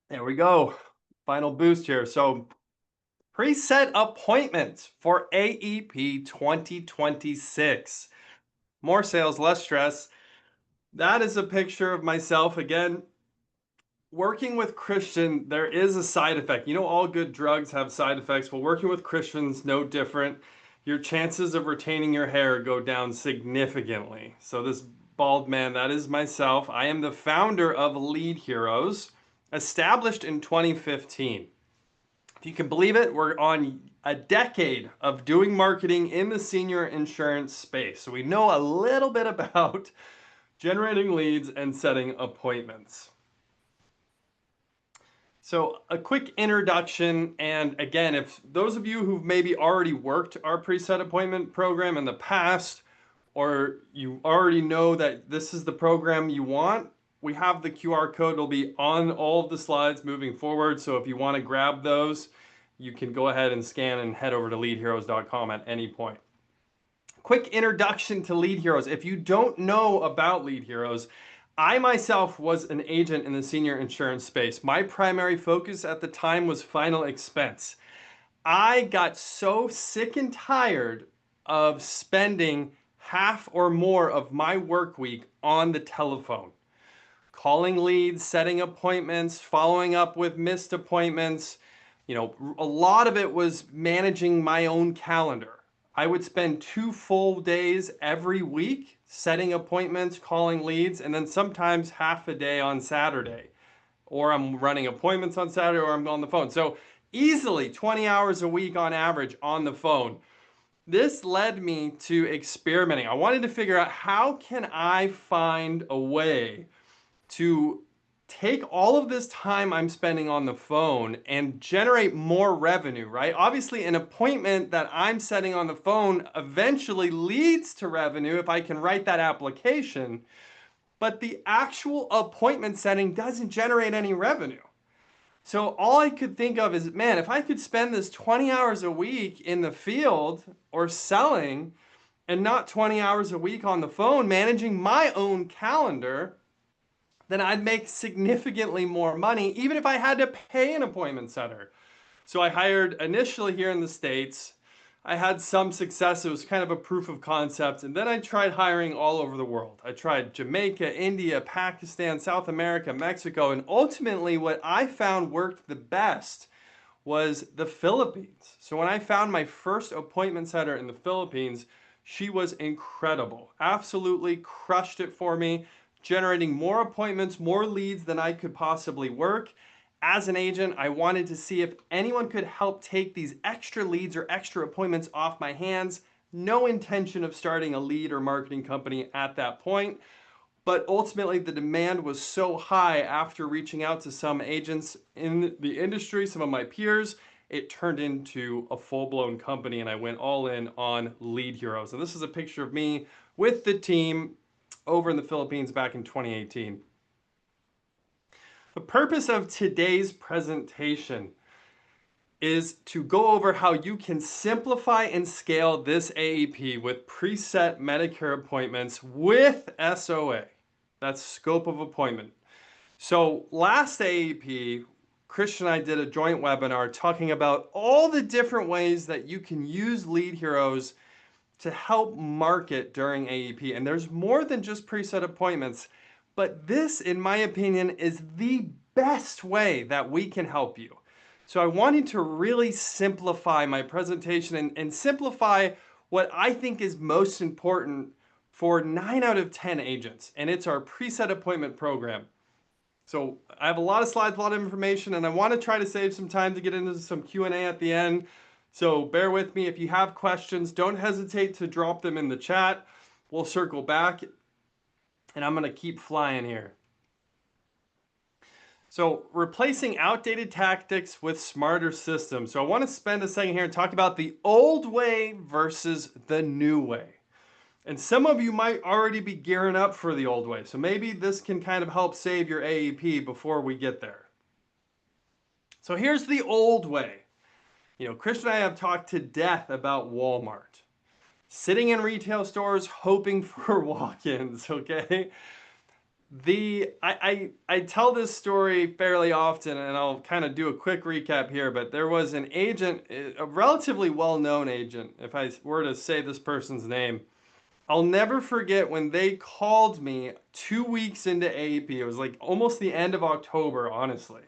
There we go. Final boost here. So preset appointments for AEP 2026. More sales, less stress. That is a picture of myself again. Working with Christian, there is a side effect. All good drugs have side effects. Well, working with Christian's no different. Your chances of retaining your hair go down significantly. So this bald man, that is myself. I am the founder of Lead Heroes, established in 2015. If you can believe it, we're on a decade of doing marketing in the senior insurance space. So we know a little bit about generating leads and setting appointments. So a quick introduction, and again, if those of you who've maybe already worked our preset appointment program in the past, or you already know that this is the program you want, we have the QR code. It'll be on all of the slides moving forward. So if you want to grab those, you can go ahead and scan and head over to leadheroes.com at any point. Quick introduction to Lead Heroes. If you don't know about Lead Heroes, I myself was an agent in the senior insurance space. My primary focus at the time was final expense. I got so sick and tired of spending half or more of my work week on the telephone, calling leads, setting appointments, following up with missed appointments. A lot of it was managing my own calendar. I would spend 2 full days every week setting appointments, calling leads, and then sometimes half a day on Saturday. Or I'm running appointments on Saturday, or I'm on the phone. So easily 20 hours a week on average on the phone. This led me to experimenting. I wanted to figure out, how can I find a way to take all of this time I'm spending on the phone and generate more revenue, right? Obviously, an appointment that I'm setting on the phone eventually leads to revenue if I can write that application, but the actual appointment setting doesn't generate any revenue. So all I could think of is, man, if I could spend this 20 hours a week in the field or selling, and not 20 hours a week on the phone managing my own calendar, then I'd make significantly more money, even if I had to pay an appointment setter. So I hired initially here in the States. I had some success. It was kind of a proof of concept. And then I tried hiring all over the world. I tried Jamaica, India, Pakistan, South America, Mexico. And ultimately, what I found worked the best was the Philippines. So when I found my first appointment setter in the Philippines, she was incredible. Absolutely crushed it for me, generating more appointments, more leads than I could possibly work. As an agent, I wanted to see if anyone could help take these extra leads or extra appointments off my hands. No intention of starting a lead or marketing company at that point. But ultimately, the demand was so high after reaching out to some agents in the industry, some of my peers, it turned into a full-blown company, and I went all in on Lead Heroes. And this is a picture of me with the team over in the Philippines back in 2018. The purpose of today's presentation is to go over how you can simplify and scale this AEP with preset Medicare appointments with SOA. That's scope of appointment. So last AEP, Christian and I did a joint webinar talking about all the different ways that you can use Lead Heroes to help market during AEP. And there's more than just preset appointments, but this, in my opinion, is the best way that we can help you. So I wanted to really simplify my presentation and simplify what I think is most important for 9 out of 10 agents, and it's our preset appointment program. So I have a lot of slides, a lot of information, and I want to try to save some time to get into some Q&A at the end. So bear with me. If you have questions, don't hesitate to drop them in the chat. We'll circle back, and I'm going to keep flying here. So replacing outdated tactics with smarter systems. So I want to spend a second here and talk about the old way versus the new way. And some of you might already be gearing up for the old way. So maybe this can kind of help save your AEP before we get there. So here's the old way. Christian and I have talked to death about Walmart. Sitting in retail stores hoping for walk-ins, okay? I tell this story fairly often, and I'll kind of do a quick recap here, but there was an agent, a relatively well-known agent, if I were to say this person's name. I'll never forget when they called me 2 weeks into AEP. It was like almost the end of October, honestly.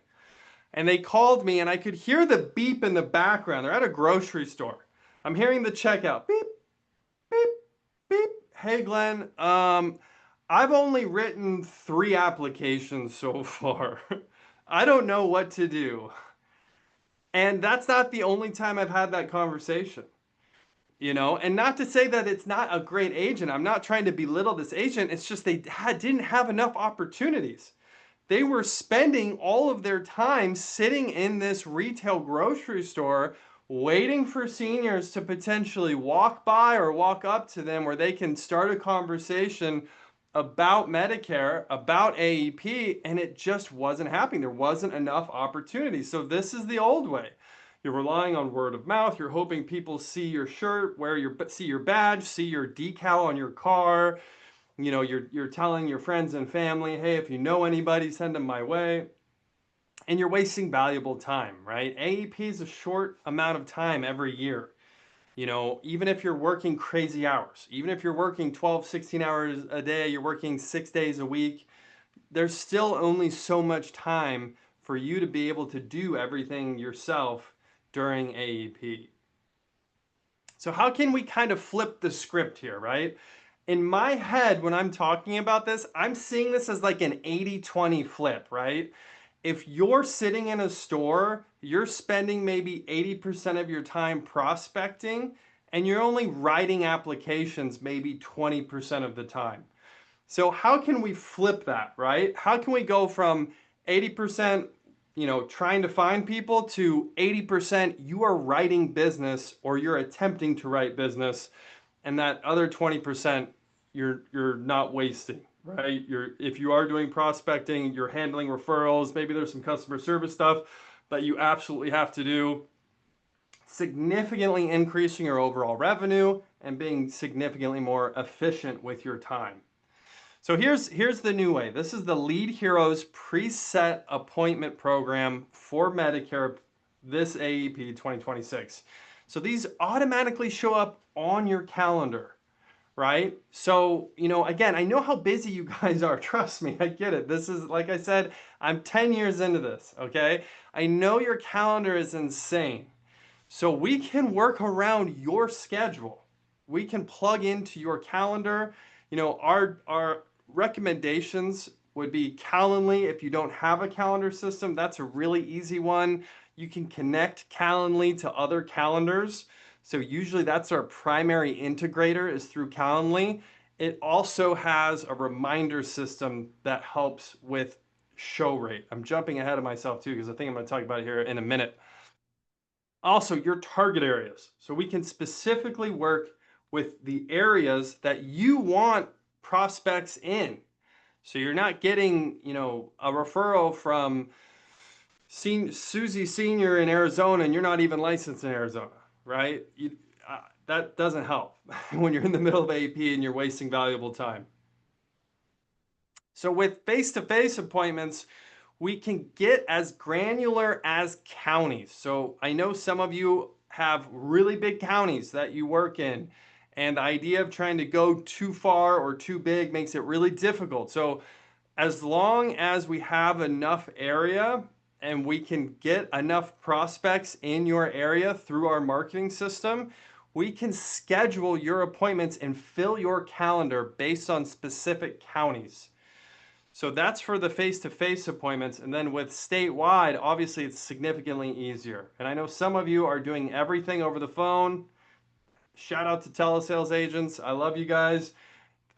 And they called me, and I could hear the beep in the background. They're at a grocery store. I'm hearing the checkout. Beep, beep, beep. Hey, Glenn. I've only written 3 applications so far. I don't know what to do. And that's not the only time I've had that conversation. And not to say that it's not a great agent. I'm not trying to belittle this agent. It's just didn't have enough opportunities. They were spending all of their time sitting in this retail grocery store waiting for seniors to potentially walk by or walk up to them where they can start a conversation about Medicare, about AEP, and it just wasn't happening. There wasn't enough opportunity. So this is the old way. You're relying on word of mouth. You're hoping people see your shirt, see your badge, see your decal on your car. You're telling your friends and family, hey, if you know anybody, send them my way. And you're wasting valuable time, right? AEP is a short amount of time every year. Even if you're working crazy hours, even if you're working 12, 16 hours a day, you're working 6 days a week, there's still only so much time for you to be able to do everything yourself during AEP. So how can we kind of flip the script here, right? In my head, when I'm talking about this, I'm seeing this as like an 80-20 flip, right? If you're sitting in a store, you're spending maybe 80% of your time prospecting, and you're only writing applications maybe 20% of the time. So how can we flip that, right? How can we go from 80%, trying to find people to 80% you are writing business or you're attempting to write business, and that other 20% you're not wasting, right? If you are doing prospecting, you're handling referrals, maybe there's some customer service stuff that you absolutely have to do, significantly increasing your overall revenue and being significantly more efficient with your time. So here's the new way. This is the Lead Heroes preset appointment program for Medicare this AEP 2026. So these automatically show up on your calendar, right? So, again, I know how busy you guys are. Trust me, I get it. This is, like I said, I'm 10 years into this, okay? I know your calendar is insane. So we can work around your schedule. We can plug into your calendar. Our recommendations would be Calendly. If you don't have a calendar system, that's a really easy one. You can connect Calendly to other calendars. So usually that's our primary integrator is through Calendly. It also has a reminder system that helps with show rate. I'm jumping ahead of myself too, because I think I'm going to talk about it here in a minute. Also, your target areas. So we can specifically work with the areas that you want prospects in. So you're not getting, a referral from Susie Senior in Arizona, and you're not even licensed in Arizona, right? That doesn't help when you're in the middle of AEP and you're wasting valuable time. So with face-to-face appointments, we can get as granular as counties. So I know some of you have really big counties that you work in, and the idea of trying to go too far or too big makes it really difficult. So as long as we have enough area and we can get enough prospects in your area through our marketing system, we can schedule your appointments and fill your calendar based on specific counties. So that's for the face-to-face appointments. And then with statewide, obviously it's significantly easier. And I know some of you are doing everything over the phone. Shout out to telesales agents. I love you guys.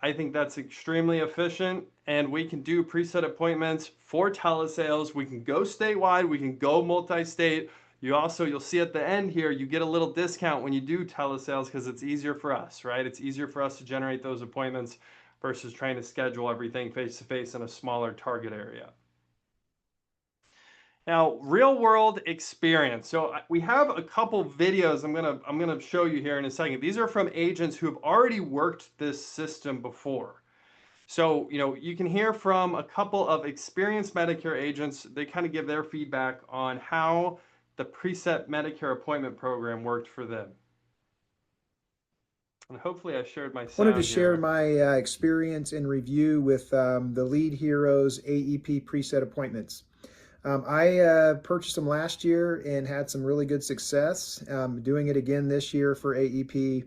I think that's extremely efficient, and we can do preset appointments for telesales. We can go statewide. We can go multi-state. You'll see at the end here, you get a little discount when you do telesales because it's easier for us, right? It's easier for us to generate those appointments versus trying to schedule everything face-to-face in a smaller target area. Now, real world experience. So we have a couple videos I'm gonna show you here in a second. These are from agents who have already worked this system before. So, you can hear from a couple of experienced Medicare agents. They kind of give their feedback on how the preset Medicare appointment program worked for them. And hopefully I shared my Wanted to sound share here. my experience and review with the Lead Heroes AEP preset appointments. I purchased them last year and had some really good success. Doing it again this year for AEP.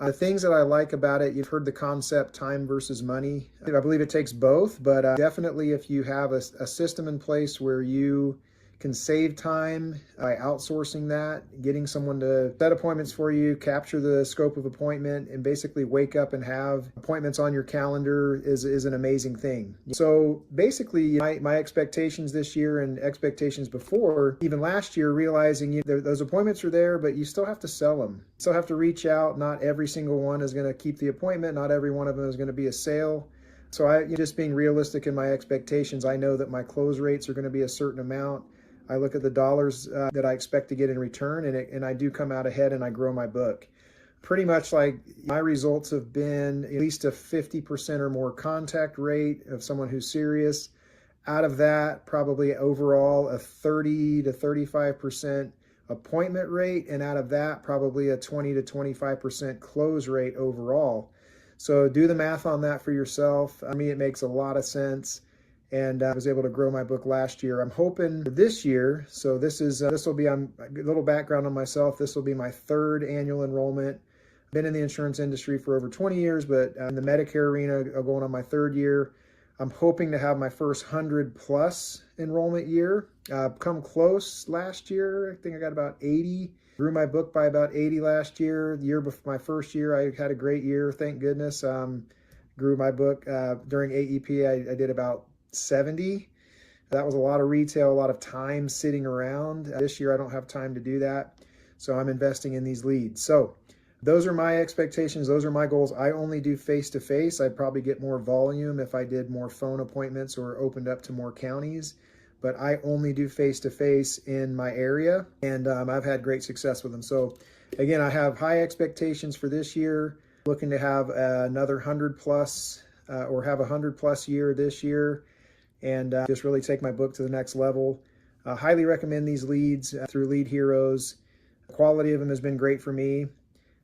The things that I like about it, you've heard the concept time versus money. I believe it takes both, but definitely if you have a system in place where you can save time by outsourcing that, getting someone to set appointments for you, capture the scope of appointment, and basically wake up and have appointments on your calendar is an amazing thing. So basically, my expectations this year and expectations before, even last year, realizing those appointments are there, but you still have to sell them. You still have to reach out. Not every single one is going to keep the appointment. Not every one of them is going to be a sale. So just being realistic in my expectations, I know that my close rates are going to be a certain amount. I look at the dollars that I expect to get in return, and I do come out ahead and I grow my book. Pretty much like my results have been at least a 50% or more contact rate of someone who's serious. Out of that, probably overall a 30 to 35% appointment rate, and out of that, probably a 20 to 25% close rate overall. So do the math on that for yourself. I mean, it makes a lot of sense. And I was able to grow my book last year. I'm hoping this year, so this will be a little background on myself. This will be my third annual enrollment. I've been in the insurance industry for over 20 years, but in the Medicare arena, going on my third year. I'm hoping to have my first 100 plus enrollment year. Come close last year. I think I got about 80. Grew my book by about 80 last year. The year before my first year, I had a great year, thank goodness. Grew my book during AEP. I did about 70. That was a lot of retail, a lot of time sitting around. This year I don't have time to do that, so I'm investing in these leads. So those are my expectations. Those are my goals. I only do face-to-face. I'd probably get more volume if I did more phone appointments or opened up to more counties, but I only do face-to-face in my area, and I've had great success with them. So again, I have high expectations for this year, looking to have another 100 plus or have a 100 plus year this year, and just really take my book to the next level. Highly recommend these leads through Lead Heroes. The quality of them has been great for me.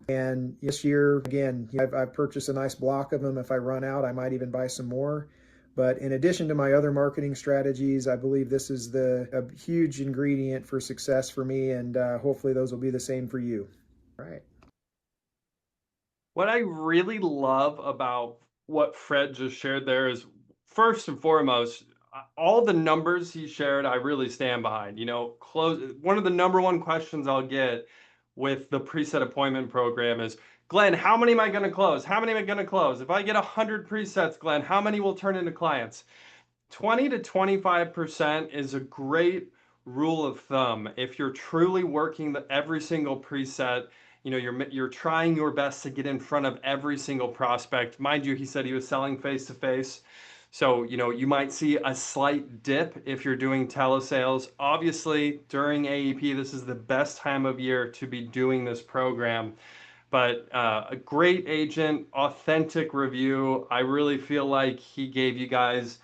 And this year, again, I've purchased a nice block of them. If I run out, I might even buy some more. But in addition to my other marketing strategies, I believe this is a huge ingredient for success for me, and hopefully those will be the same for you. All right. What I really love about what Fred just shared there is, first and foremost, all the numbers he shared, I really stand behind. One of the number one questions I'll get with the preset appointment program is, Glenn, how many am I going to close? How many am I going to close? If I get 100 presets, Glenn, how many will turn into clients? 20 to 25% is a great rule of thumb. If you're truly working every single preset, you're trying your best to get in front of every single prospect. Mind you, he said he was selling face to face. So, you might see a slight dip if you're doing telesales. Obviously, during AEP, this is the best time of year to be doing this program. But a great agent, authentic review. I really feel like he gave you guys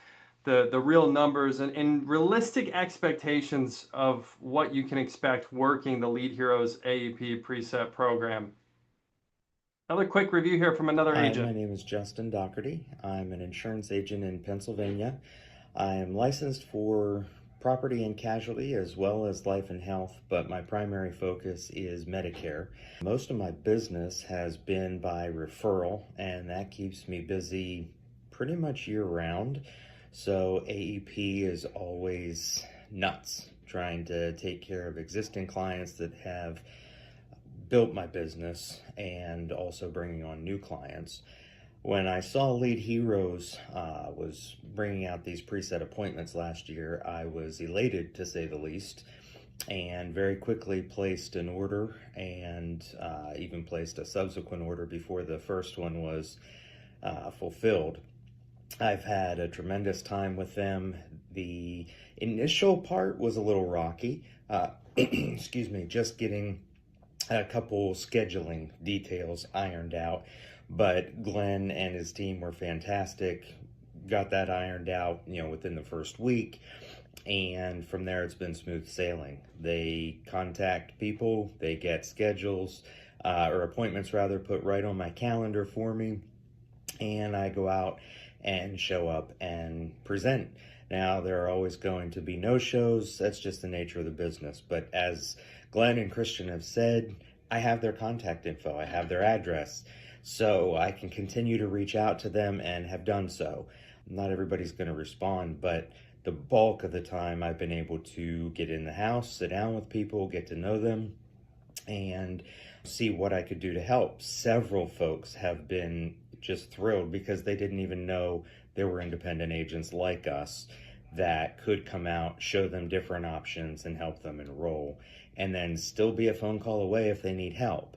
the real numbers and realistic expectations of what you can expect working the Lead Heroes AEP preset program. Another quick review here from another Hi, agent. my name is Justin Doherty. I'm an insurance agent in Pennsylvania. I am licensed for property and casualty as well as life and health, but my primary focus is Medicare. Most of my business has been by referral, and that keeps me busy pretty much year round. So AEP is always nuts, trying to take care of existing clients that have built my business and also bringing on new clients. When I saw Lead Heroes was bringing out these preset appointments last year, I was elated, to say the least, and very quickly placed an order and even placed a subsequent order before the first one was fulfilled. I've had a tremendous time with them. The initial part was a little rocky. Excuse me, just getting a couple scheduling details ironed out. But Glenn and his team were fantastic, got that ironed out, within the first week. And from there, it's been smooth sailing. They contact people, they get schedules, or appointments rather, put right on my calendar for me. And I go out and show up and present. Now, there are always going to be no-shows. That's just the nature of the business. But as Glenn and Christian have said, I have their contact info. I have their address. So I can continue to reach out to them and have done so. Not everybody's going to respond, but the bulk of the time I've been able to get in the house, sit down with people, get to know them, and see what I could do to help. Several folks have been just thrilled because they didn't even know there were independent agents like us that could come out, show them different options, and help them enroll, and then still be a phone call away if they need help.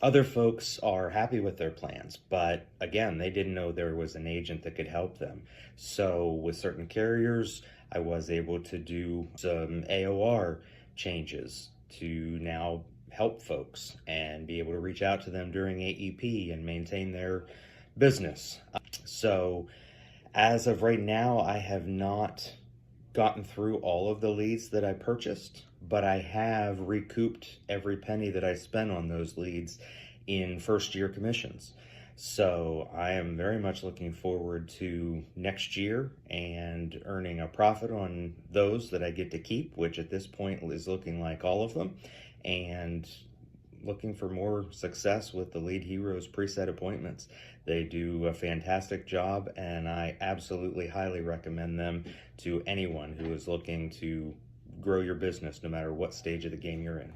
Other folks are happy with their plans, but again, they didn't know there was an agent that could help them. So with certain carriers, I was able to do some AOR changes to now help folks and be able to reach out to them during AEP and maintain their business. So as of right now, I have not gotten through all of the leads that I purchased, but I have recouped every penny that I spent on those leads in first year commissions. So I am very much looking forward to next year and earning a profit on those that I get to keep, which at this point is looking like all of them, and looking for more success with the Lead Heroes preset appointments. They do a fantastic job, and I absolutely highly recommend them to anyone who is looking to grow your business, no matter what stage of the game you're in.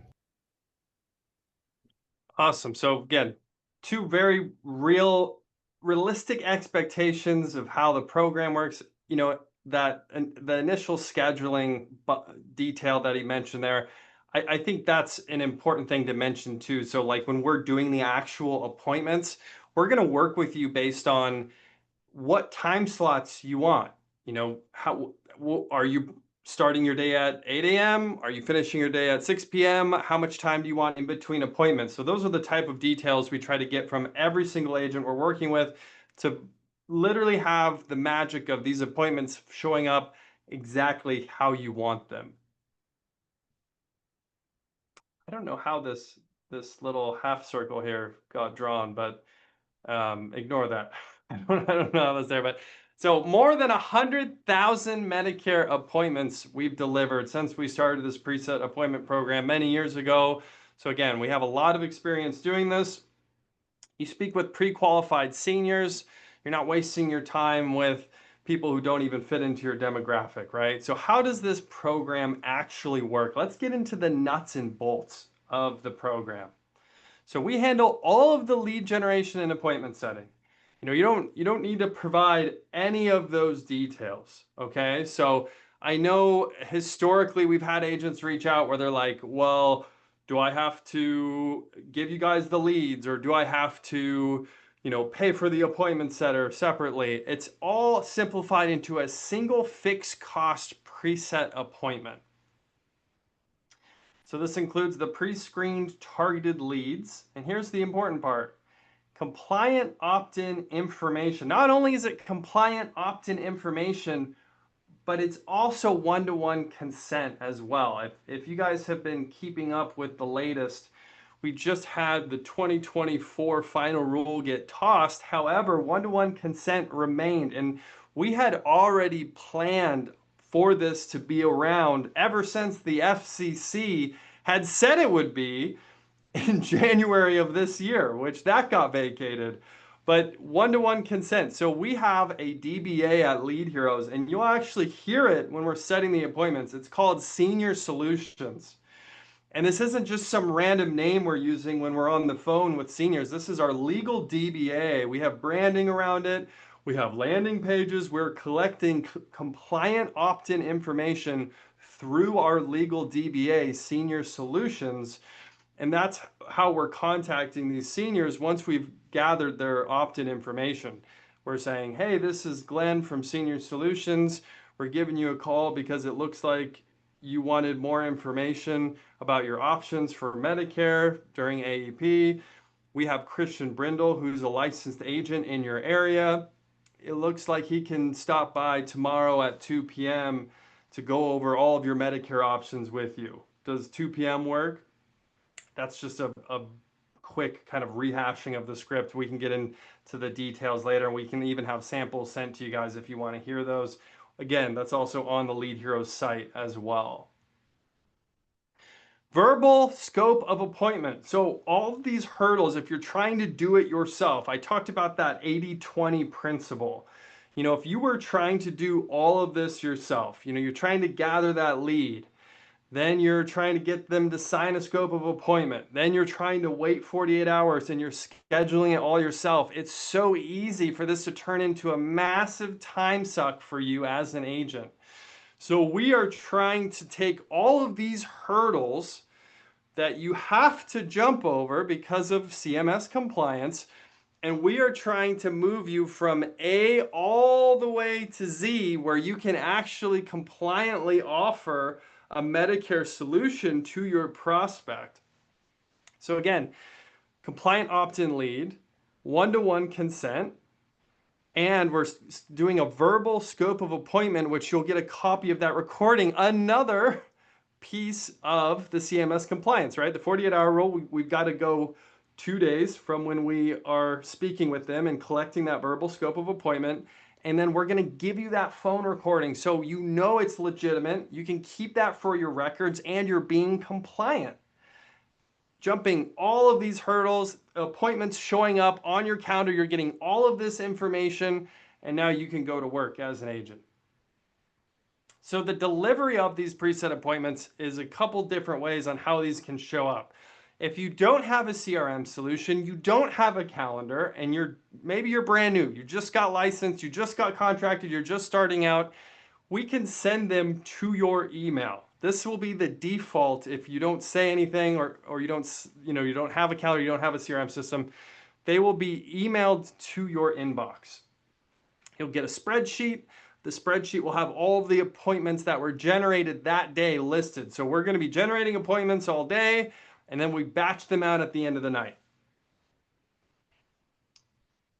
Awesome. So again, two very realistic expectations of how the program works. That the initial scheduling detail that he mentioned there, I think that's an important thing to mention too. So like when we're doing the actual appointments, we're going to work with you based on what time slots you want. How are you starting your day at 8 a.m.? Are you finishing your day at 6 p.m.? How much time do you want in between appointments? So those are the type of details we try to get from every single agent we're working with to literally have the magic of these appointments showing up exactly how you want them. I don't know how this little half circle here got drawn, but ignore that. I don't know how that's there, but so more than 100,000 Medicare appointments we've delivered since we started this preset appointment program many years ago. So again, we have a lot of experience doing this. You speak with pre-qualified seniors. You're not wasting your time with people who don't even fit into your demographic, right? So how does this program actually work? Let's get into the nuts and bolts of the program. So we handle all of the lead generation and appointment setting. You don't need to provide any of those details, okay? So I know historically we've had agents reach out where they're like, well, do I have to give you guys the leads, or do I have to, pay for the appointment setter separately? It's all simplified into a single fixed cost preset appointment. So this includes the pre-screened targeted leads. And here's the important part. Compliant opt-in information. Not only is it compliant opt-in information, but it's also one-to-one consent as well. If you guys have been keeping up with the latest, we just had the 2024 final rule get tossed. However, one-to-one consent remained, and we had already planned for this to be around ever since the FCC had said it would be in January of this year, which that got vacated. But one-to-one consent. So we have a DBA at Lead Heroes, and you'll actually hear it when we're setting the appointments. It's called Senior Solutions. And this isn't just some random name we're using when we're on the phone with seniors. This is our legal DBA. We have branding around it. We have landing pages. We're collecting compliant opt-in information through our legal DBA, Senior Solutions. And that's how we're contacting these seniors once we've gathered their opt-in information. We're saying, hey, this is Glenn from Senior Solutions. We're giving you a call because it looks like you wanted more information about your options for Medicare during AEP. We have Christian Brindle, who's a licensed agent in your area. It looks like he can stop by tomorrow at 2 p.m. to go over all of your Medicare options with you. Does 2 p.m. work? That's just a quick kind of rehashing of the script. We can get into the details later. We can even have samples sent to you guys if you want to hear those. Again, that's also on the Lead Heroes site as well. Verbal scope of appointment. So all of these hurdles, if you're trying to do it yourself, I talked about that 80-20 principle. You know, if you were trying to do all of this yourself, you know, you're trying to gather that lead, then you're trying to get them to sign a scope of appointment, then you're trying to wait 48 hours and you're scheduling it all yourself. It's so easy for this to turn into a massive time suck for you as an agent. So we are trying to take all of these hurdles that you have to jump over because of CMS compliance, and we are trying to move you from A all the way to Z, where you can actually compliantly offer a Medicare solution to your prospect. So again, compliant opt-in lead, one-to-one consent, and we're doing a verbal scope of appointment, which you'll get a copy of that recording. Another piece of the CMS compliance, right? The 48-hour rule, we've got to go 2 days from when we are speaking with them and collecting that verbal scope of appointment. And then we're going to give you that phone recording so you know it's legitimate. You can keep that for your records and you're being compliant. Jumping all of these hurdles, appointments showing up on your calendar, you're getting all of this information, and now you can go to work as an agent. So the delivery of these preset appointments is a couple different ways on how these can show up. If you don't have a CRM solution, you don't have a calendar, and maybe you're brand new, you just got licensed, you just got contracted, you're just starting out, we can send them to your email. This will be the default if you don't say anything or you don't have a calendar, you don't have a CRM system. They will be emailed to your inbox. You'll get a spreadsheet. The spreadsheet will have all of the appointments that were generated that day listed. So we're going to be generating appointments all day, and then we batch them out at the end of the night.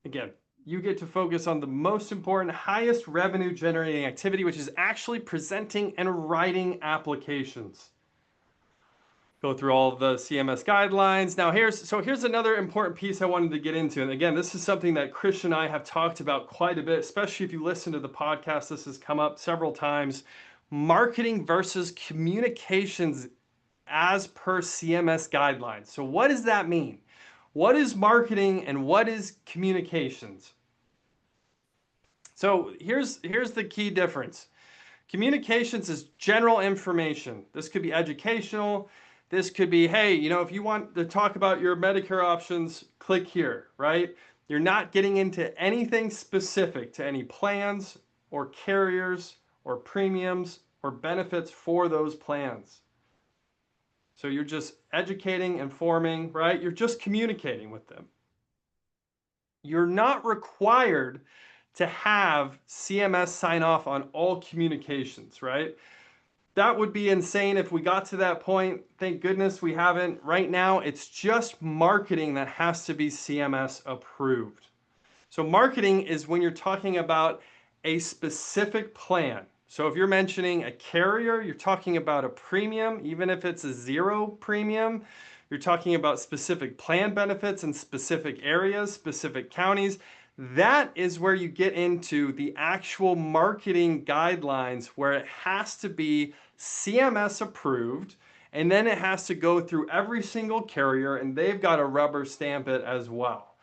Again, you get to focus on the most important, highest revenue generating activity, which is actually presenting and writing applications. Go through all of the CMS guidelines. Now here's another important piece I wanted to get into. And again, this is something that Christian and I have talked about quite a bit, especially if you listen to the podcast. This has come up several times. Marketing versus communications as per CMS guidelines. So what does that mean? What is marketing and what is communications? So here's the key difference. Communications is general information. This could be educational. This could be, hey, if you want to talk about your Medicare options, click here, right? You're not getting into anything specific to any plans or carriers or premiums or benefits for those plans. So you're just educating, informing, right? You're just communicating with them. You're not required to have CMS sign off on all communications, right? That would be insane if we got to that point. Thank goodness we haven't. Right now, it's just marketing that has to be CMS approved. So marketing is when you're talking about a specific plan. So if you're mentioning a carrier, you're talking about a premium, even if it's a zero premium. You're talking about specific plan benefits in specific areas, specific counties. That is where you get into the actual marketing guidelines, where it has to be CMS approved, and then it has to go through every single carrier, and they've got to rubber stamp it as well.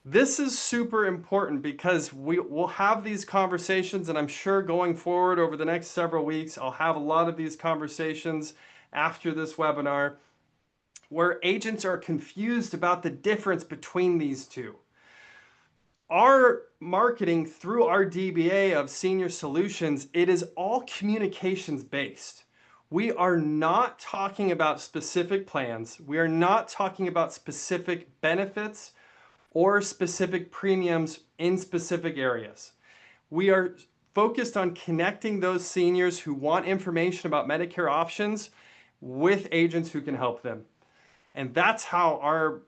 This is super important because we'll have these conversations, and I'm sure going forward over the next several weeks, I'll have a lot of these conversations after this webinar where agents are confused about the difference between these two. Our marketing through our DBA of Senior Solutions, it is all communications based. We are not talking about specific plans. We are not talking about specific benefits or specific premiums in specific areas. We are focused on connecting those seniors who want information about Medicare options with agents who can help them. And that's how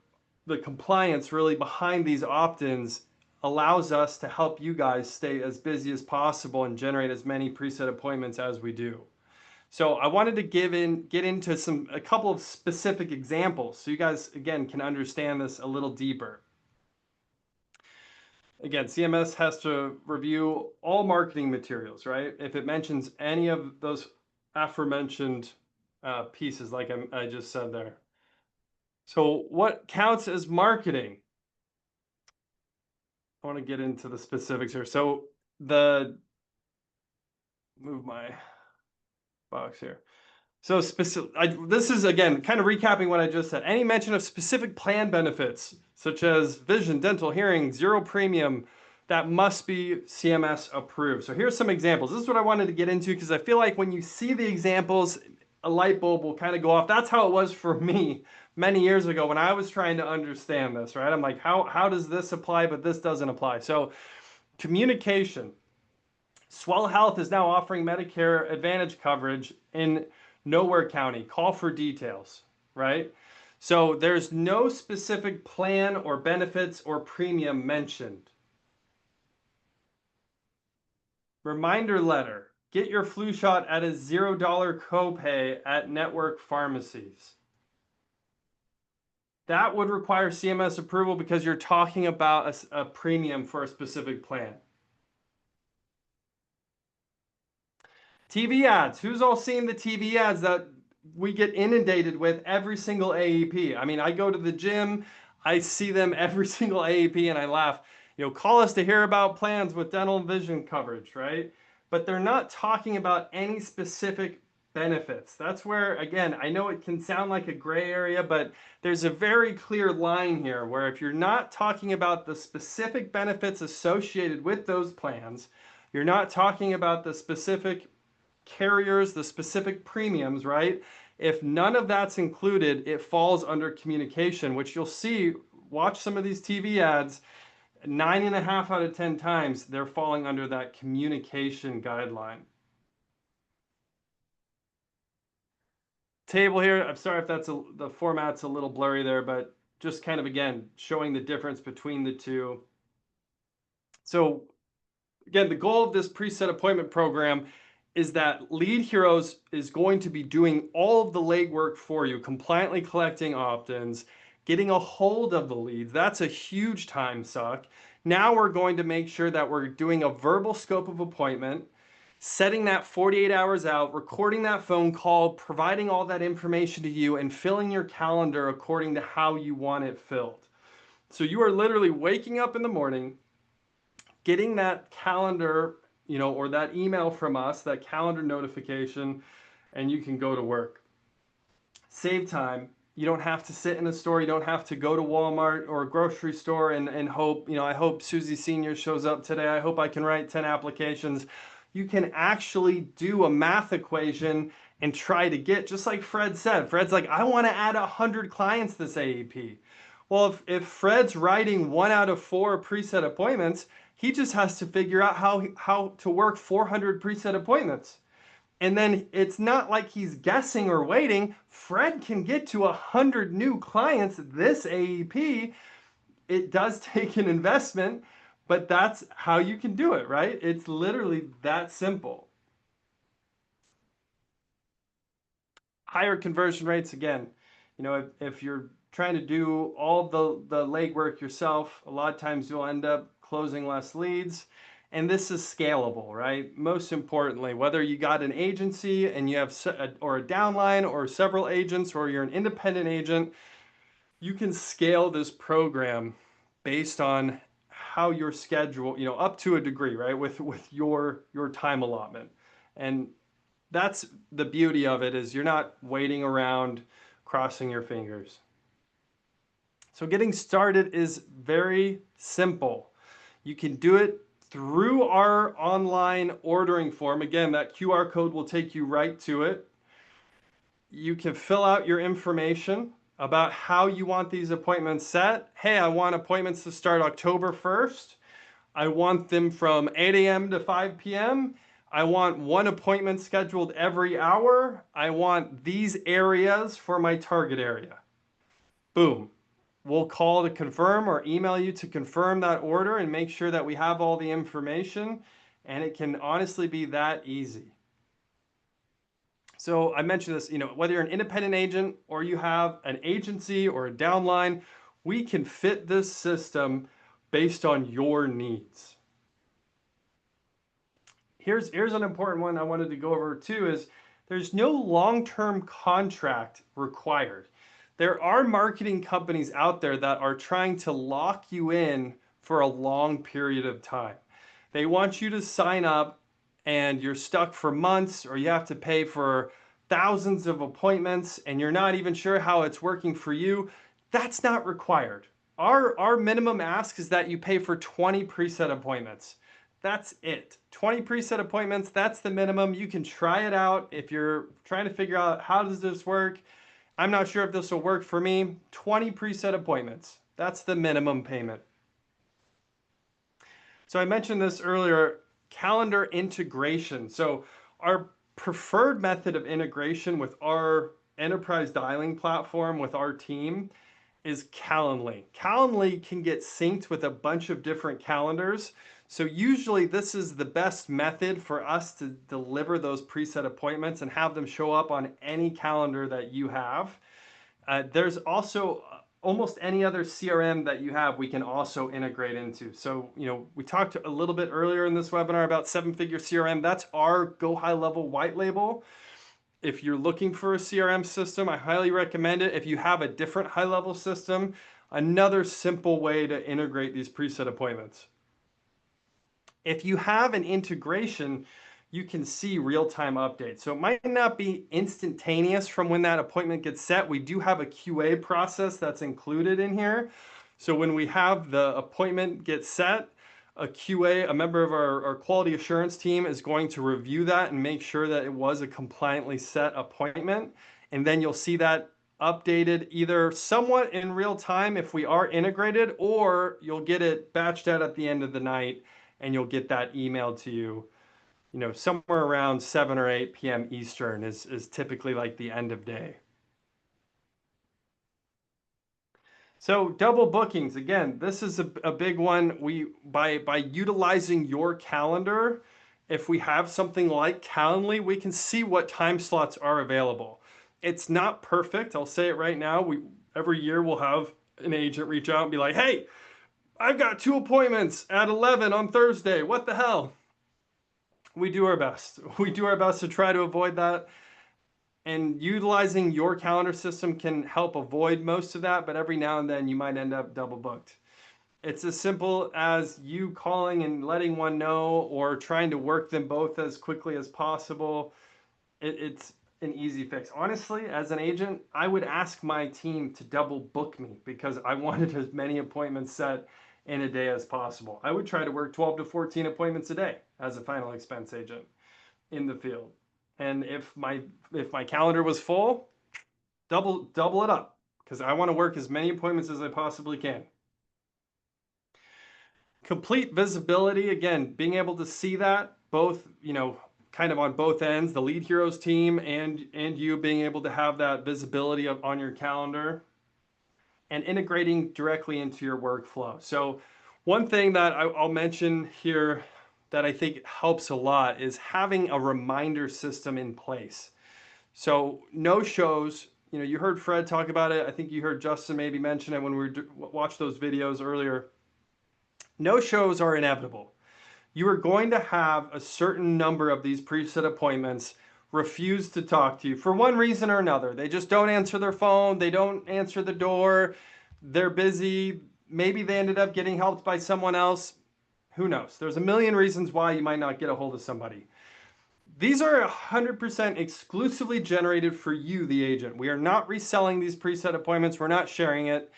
the compliance really behind these opt-ins allows us to help you guys stay as busy as possible and generate as many preset appointments as we do. So I wanted to get into a couple of specific examples so you guys, again, can understand this a little deeper. Again, CMS has to review all marketing materials, right? If it mentions any of those aforementioned pieces, like I just said there. So what counts as marketing? I want to get into the specifics here. So move my box here. So this is, again, kind of recapping what I just said. Any mention of specific plan benefits, such as vision, dental, hearing, zero premium, that must be CMS approved. So here's some examples. This is what I wanted to get into because I feel like when you see the examples, a light bulb will kind of go off. That's how it was for me many years ago when I was trying to understand this, right? I'm like, how does this apply, but this doesn't apply? So communication. Swell Health is now offering Medicare Advantage coverage in Nowhere County. Call for details, right? So there's no specific plan or benefits or premium mentioned. Reminder letter. Get your flu shot at a $0 copay at network pharmacies. That would require CMS approval because you're talking about a premium for a specific plan. TV ads. Who's all seen the TV ads that we get inundated with every single AEP? I mean, I go to the gym, I see them every single AEP and I laugh. You know, call us to hear about plans with dental and vision coverage, right? But they're not talking about any specific benefits. That's where, again, I know it can sound like a gray area, but there's a very clear line here where if you're not talking about the specific benefits associated with those plans, you're not talking about the specific carriers, the specific premiums, right? If none of that's included, it falls under communication, which you'll see, watch some of these TV ads, 9.5 out of 10 times, they're falling under that communication guideline. Table here, I'm sorry if the format's a little blurry there, but just kind of, again, showing the difference between the two. So again, the goal of this preset appointment program is that Lead Heroes is going to be doing all of the legwork for you, compliantly collecting opt-ins, getting a hold of the leads. That's a huge time suck. Now we're going to make sure that we're doing a verbal scope of appointment, setting that 48 hours out, recording that phone call, providing all that information to you, and filling your calendar according to how you want it filled. So you are literally waking up in the morning, getting that calendar, you know, or that email from us, that calendar notification, and you can go to work. Save time. You don't have to sit in a store. You don't have to go to Walmart or a grocery store and hope, you know, I hope Susie Senior shows up today. I hope I can write 10 applications. You can actually do a math equation and try to get, just like Fred said. Fred's like, I want to add 100 clients this AEP. Well, if Fred's writing 1 out of 4 preset appointments, he just has to figure out how to work 400 preset appointments. And then it's not like he's guessing or waiting. Fred can get to 100 new clients this AEP. It does take an investment, but that's how you can do it, right? It's literally that simple. Higher conversion rates, again, you know, if you're trying to do all the legwork yourself, a lot of times you'll end up closing less leads. And this is scalable, right? Most importantly, whether you got an agency and you have or a downline or several agents, or you're an independent agent, you can scale this program based on how your schedule, you know, up to a degree, right? With your time allotment. And that's the beauty of it, is you're not waiting around crossing your fingers. So getting started is very simple. You can do it through our online ordering form. Again, that QR code will take you right to it. You can fill out your information about how you want these appointments set. Hey, I want appointments to start October 1st. I want them from 8 a.m. to 5 p.m. I want 1 appointment scheduled every hour. I want these areas for my target area. Boom. we'll call to confirm or email you to confirm that order and make sure that we have all the information. And it can honestly be that easy. So I mentioned this, whether you're an independent agent or you have an agency or a downline, we can fit this system based on your needs. Here's an important one I wanted to go over too is there's no long-term contract required. There are marketing companies out there that are trying to lock you in for a long period of time. They want you to sign up and you're stuck for months, or you have to pay for thousands of appointments and you're not even sure how it's working for you. That's not required. Our minimum ask is that you pay for 20 preset appointments. That's it. 20 preset appointments, that's the minimum. You can try it out if you're trying to figure out how does this work. I'm not sure if this will work for me. 20 preset appointments. That's the minimum payment. So I mentioned this earlier, calendar integration. So our preferred method of integration with our enterprise dialing platform with our team is Calendly. Calendly can get synced with a bunch of different calendars. So usually this is the best method for us to deliver those preset appointments and have them show up on any calendar that you have. There's also almost any other CRM that you have, we can also integrate into. So, we talked a little bit earlier in this webinar about 7-Figure CRM. That's our Go High Level white label. If you're looking for a CRM system, I highly recommend it. If you have a different high level system, another simple way to integrate these preset appointments. If you have an integration, you can see real-time updates. So it might not be instantaneous from when that appointment gets set. We do have a QA process that's included in here. So when we have the appointment get set, a QA, a member of our quality assurance team, is going to review that and make sure that it was a compliantly set appointment. And then you'll see that updated either somewhat in real time if we are integrated, or you'll get it batched out at the end of the night and you'll get that emailed to you, somewhere around 7 or 8 p.m. Eastern is typically like the end of day. So double bookings, again, this is a big one. By utilizing your calendar, if we have something like Calendly, we can see what time slots are available. It's not perfect. I'll say it right now. Every year we'll have an agent reach out and be like, hey, I've got 2 appointments at 11 on Thursday. What the hell? We do our best. We do our best to try to avoid that. And utilizing your calendar system can help avoid most of that, but every now and then you might end up double booked. It's as simple as you calling and letting one know, or trying to work them both as quickly as possible. It's an easy fix. Honestly, as an agent, I would ask my team to double book me because I wanted as many appointments set in a day as possible. I would try to work 12 to 14 appointments a day as a final expense agent in the field. And if my calendar was full, double it up, because I want to work as many appointments as I possibly can. Complete visibility, again, being able to see that both, kind of on both ends, the Lead Heroes team and you being able to have that visibility on your calendar, and integrating directly into your workflow. So one thing that I'll mention here that I think helps a lot is having a reminder system in place. So no shows, you heard Fred talk about it. I think you heard Justin maybe mention it when we watched those videos earlier. No shows are inevitable. You are going to have a certain number of these preset appointments refuse to talk to you for one reason or another. They just don't answer their phone. They don't answer the door. They're busy. Maybe they ended up getting helped by someone else. Who knows? There's a million reasons why you might not get a hold of somebody. These are 100% exclusively generated for you, the agent. We are not reselling these preset appointments. We're not sharing it.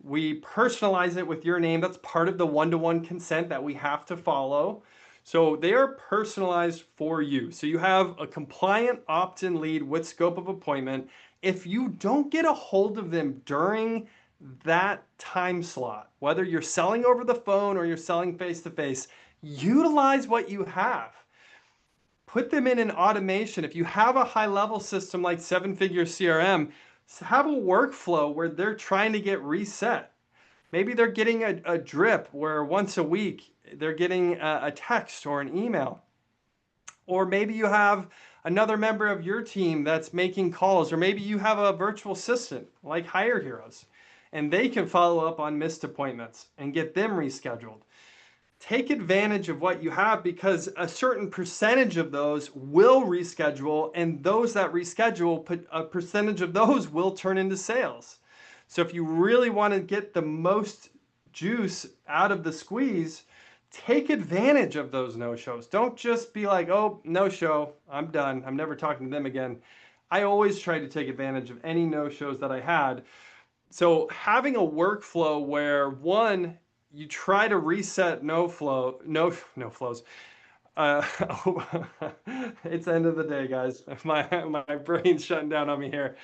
We personalize it with your name. That's part of the one-to-one consent that we have to follow. So they are personalized for you. So you have a compliant opt-in lead with scope of appointment. If you don't get a hold of them during that time slot, whether you're selling over the phone or you're selling face-to-face, utilize what you have. Put them in an automation. If you have a high-level system like 7-Figure CRM, have a workflow where they're trying to get reset. Maybe they're getting a drip where once a week they're getting a text or an email. Or maybe you have another member of your team that's making calls, or maybe you have a virtual assistant like Hire Heroes, and they can follow up on missed appointments and get them rescheduled. Take advantage of what you have, because a certain percentage of those will reschedule, and those that reschedule, a percentage of those will turn into sales. So if you really want to get the most juice out of the squeeze, take advantage of those no-shows. Don't just be like, oh, no show, I'm done, I'm never talking to them again. I always try to take advantage of any no-shows that I had. So having a workflow where, one, you try to reset no flows. It's the end of the day, guys. My brain's shutting down on me here.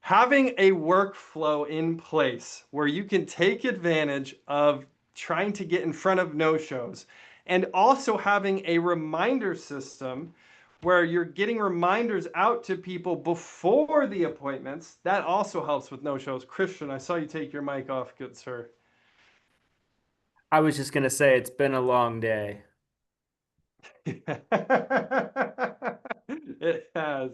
Having a workflow in place where you can take advantage of trying to get in front of no-shows, and also having a reminder system where you're getting reminders out to people before the appointments, that also helps with no-shows. Christian, I saw you take your mic off, good sir. I was just going to say it's been a long day. It has.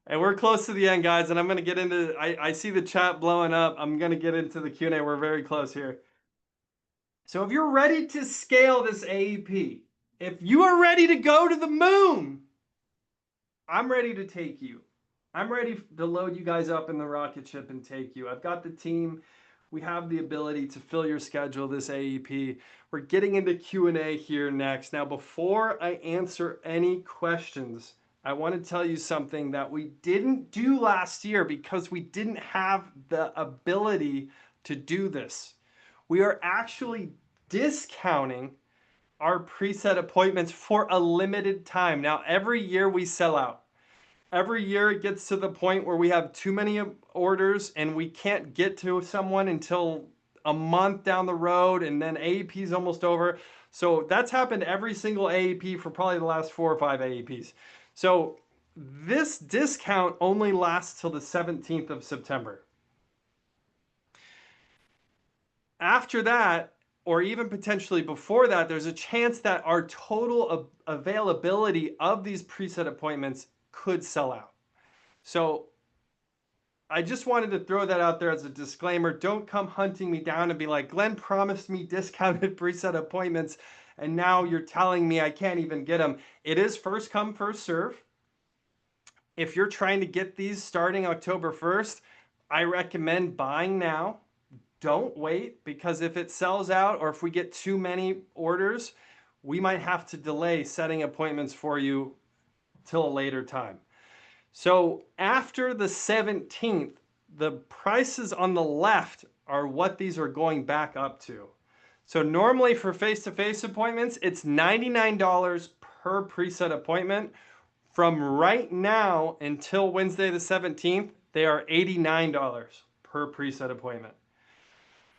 And we're close to the end, guys, and I'm going to get into, I see the chat blowing up. I'm going to get into the Q&A. We're very close here. So if you're ready to scale this AEP, if you are ready to go to the moon, I'm ready to take you. I'm ready to load you guys up in the rocket ship and take you. I've got the team. We have the ability to fill your schedule this AEP. We're getting into Q&A here next. Now, before I answer any questions, I want to tell you something that we didn't do last year because we didn't have the ability to do this. We are actually discounting our preset appointments for a limited time. Now, every year we sell out. Every year it gets to the point where we have too many orders and we can't get to someone until a month down the road, and then AEP is almost over. So that's happened every single AEP for probably the last 4 or 5 AEPs. So this discount only lasts till the 17th of September. After that, or even potentially before that, there's a chance that our total availability of these preset appointments could sell out. So I just wanted to throw that out there as a disclaimer. Don't come hunting me down and be like, Glenn promised me discounted preset appointments, and now you're telling me I can't even get them. It is first come, first serve. If you're trying to get these starting October 1st, I recommend buying now. Don't wait, because if it sells out or if we get too many orders, we might have to delay setting appointments for you till a later time. So after the 17th, the prices on the left are what these are going back up to. So normally for face-to-face appointments, it's $99 per preset appointment. From right now until Wednesday the 17th, they are $89 per preset appointment.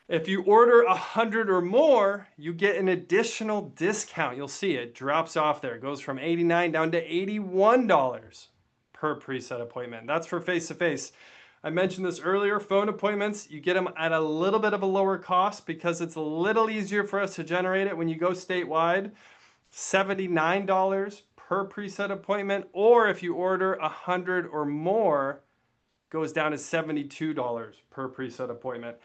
If you order 100 or more, you get an additional discount. You'll see it drops off there. It goes from $89 down to $81 per preset appointment. That's for face-to-face. I mentioned this earlier, phone appointments, you get them at a little bit of a lower cost because it's a little easier for us to generate it when you go statewide. $79 per preset appointment, or if you order 100 or more, goes down to $72 per preset appointment.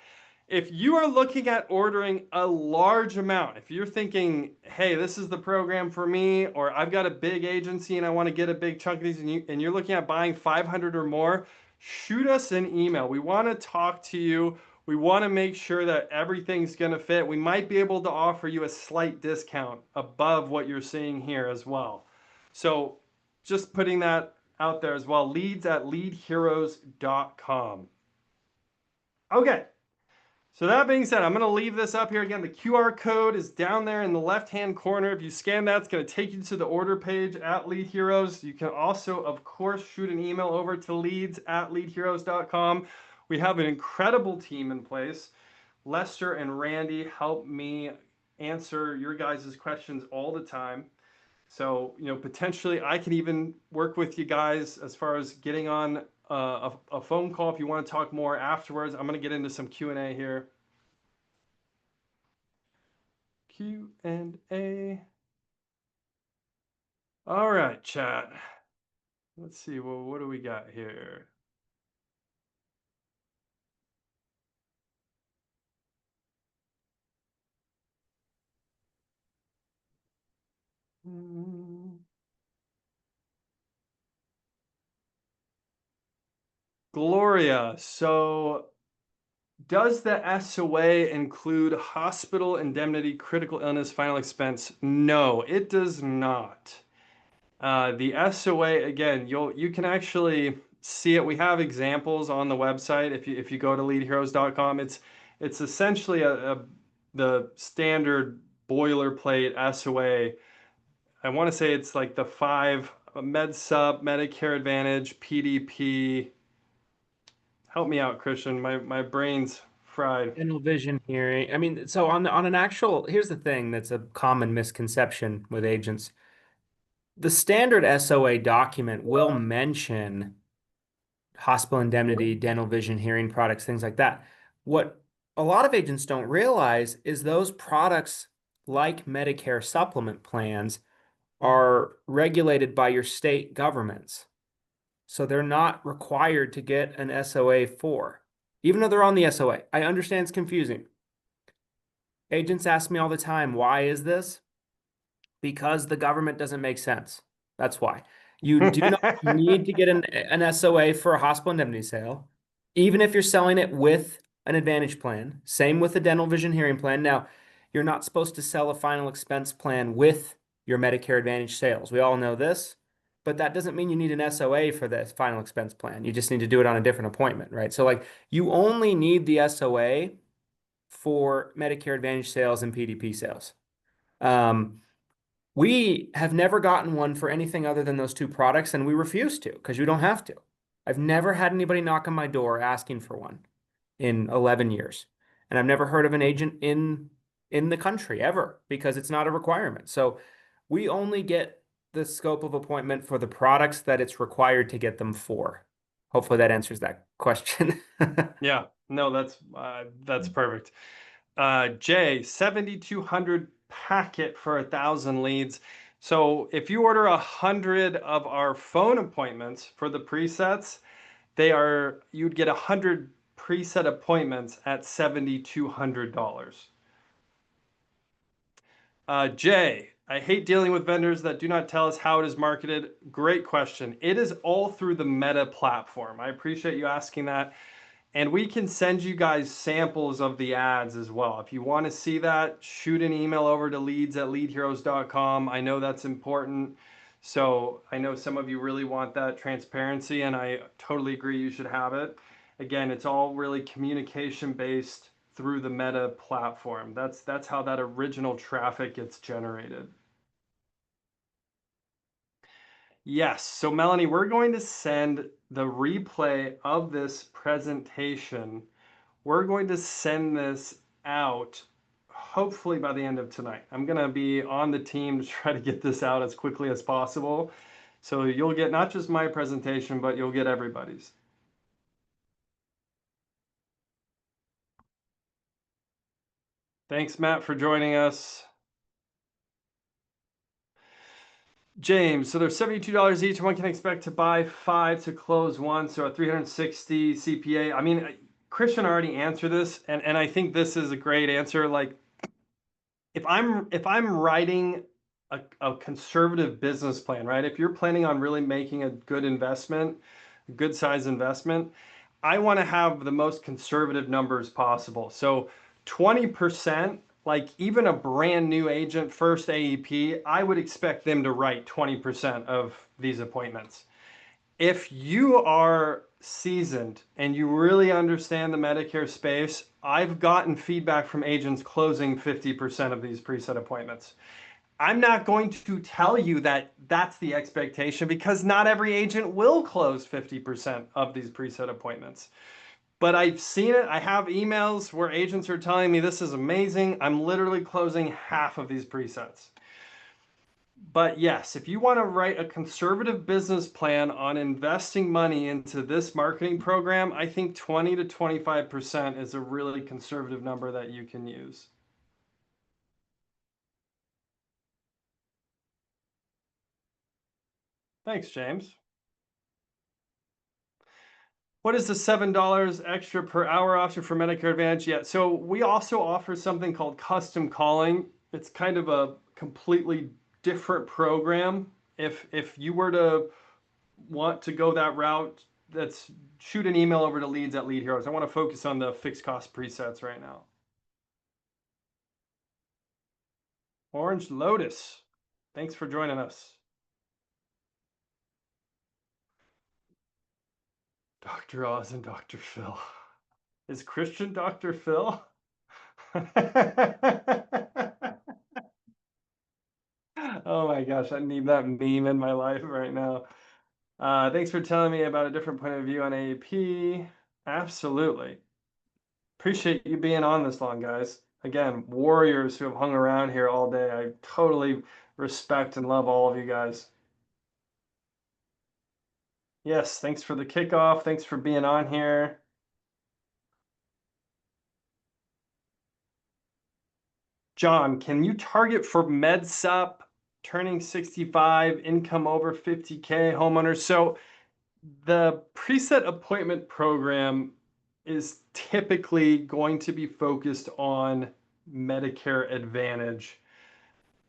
If you are looking at ordering a large amount, if you're thinking, hey, this is the program for me, or I've got a big agency and I want to get a big chunk of these, and you're looking at buying 500 or more, shoot us an email. We want to talk to you. We want to make sure that everything's going to fit. We might be able to offer you a slight discount above what you're seeing here as well. So just putting that out there as well. leads@leadheroes.com. Okay. So that being said, I'm going to leave this up here again. The QR code is down there in the left-hand corner. If you scan that, it's going to take you to the order page at Lead Heroes. You can also, of course, shoot an email over to leads@leadheroes.com. We have an incredible team in place. Lester and Randy help me answer your guys' questions all the time. So, potentially I can even work with you guys as far as getting on a phone call if you want to talk more afterwards. I'm going to get into some Q&A here. Q&A. All right, chat. Let's see. Well, what do we got here? Gloria, so does the SOA include hospital indemnity, critical illness, final expense? No, it does not. The SOA, again, you can actually see it. We have examples on the website. If you go to leadheroes.com, it's essentially the standard boilerplate SOA. I want to say it's like the 5 MedSup, Medicare Advantage, PDP. Help me out, Christian. My brain's fried. Dental vision hearing. I mean, so on an actual, here's the thing that's a common misconception with agents. The standard SOA document will mention hospital indemnity, dental vision hearing products, things like that. What a lot of agents don't realize is those products, like Medicare supplement plans, are regulated by your state governments. So they're not required to get an SOA for, even though they're on the SOA. I understand it's confusing. Agents ask me all the time, why is this? Because the government doesn't make sense. That's why. You do not need to get an SOA for a hospital indemnity sale, even if you're selling it with an Advantage plan. Same with the dental vision hearing plan. Now, you're not supposed to sell a final expense plan with your Medicare Advantage sales. We all know this, but that doesn't mean you need an SOA for the final expense plan. You just need to do it on a different appointment, right? So like you only need the SOA for Medicare Advantage sales and PDP sales. We have never gotten one for anything other than those two products, and we refuse to because you don't have to. I've never had anybody knock on my door asking for one in 11 years. And I've never heard of an agent in the country ever because it's not a requirement. So we only get the scope of appointment for the products that it's required to get them for. Hopefully that answers that question. Yeah, no, that's perfect. Jay, 7,200 packet for 1,000 leads. So if you order 100 of our phone appointments for the presets, you'd get 100 preset appointments at $7,200. Jay, I hate dealing with vendors that do not tell us how it is marketed. Great question. It is all through the Meta platform. I appreciate you asking that. And we can send you guys samples of the ads as well. If you want to see that, shoot an email over to leads@leadheroes.com. I know that's important. So I know some of you really want that transparency, and I totally agree you should have it. Again, it's all really communication based through the Meta platform. That's how that original traffic gets generated. Yes, so Melanie, we're going to send the replay of this presentation. We're going to send this out hopefully by the end of tonight. I'm going to be on the team to try to get this out as quickly as possible. So you'll get not just my presentation, but you'll get everybody's. Thanks, Matt, for joining us. James, so they're $72 each. One can expect to buy 5 to close one, so a 360 CPA. I mean, Christian already answered this, and I think this is a great answer. Like, if I'm writing a conservative business plan, right? If you're planning on really making a good investment, a good size investment, I want to have the most conservative numbers possible. So 20%, like even a brand new agent, first AEP, I would expect them to write 20% of these appointments. If you are seasoned and you really understand the Medicare space, I've gotten feedback from agents closing 50% of these preset appointments. I'm not going to tell you that that's the expectation because not every agent will close 50% of these preset appointments. But I've seen it. I have emails where agents are telling me this is amazing. I'm literally closing half of these presets. But yes, if you want to write a conservative business plan on investing money into this marketing program, I think 20 to 25% is a really conservative number that you can use. Thanks, James. What is the $7 extra per hour option for Medicare Advantage? Yeah, so we also offer something called custom calling. It's kind of a completely different program. If you were to want to go that route, that's shoot an email over to leads at Lead Heroes. I want to focus on the fixed cost presets right now. Orange Lotus, thanks for joining us. Dr. Oz and Dr. Phil. Is Christian Dr. Phil? Oh my gosh, I need that meme in my life right now. Thanks for telling me about a different point of view on AEP. Absolutely. Appreciate you being on this long, guys. Again, warriors who have hung around here all day. I totally respect and love all of you guys. Yes, thanks for the kickoff. Thanks for being on here. John, can you target for MedSup, turning 65, income over 50K, homeowners? So the preset appointment program is typically going to be focused on Medicare Advantage,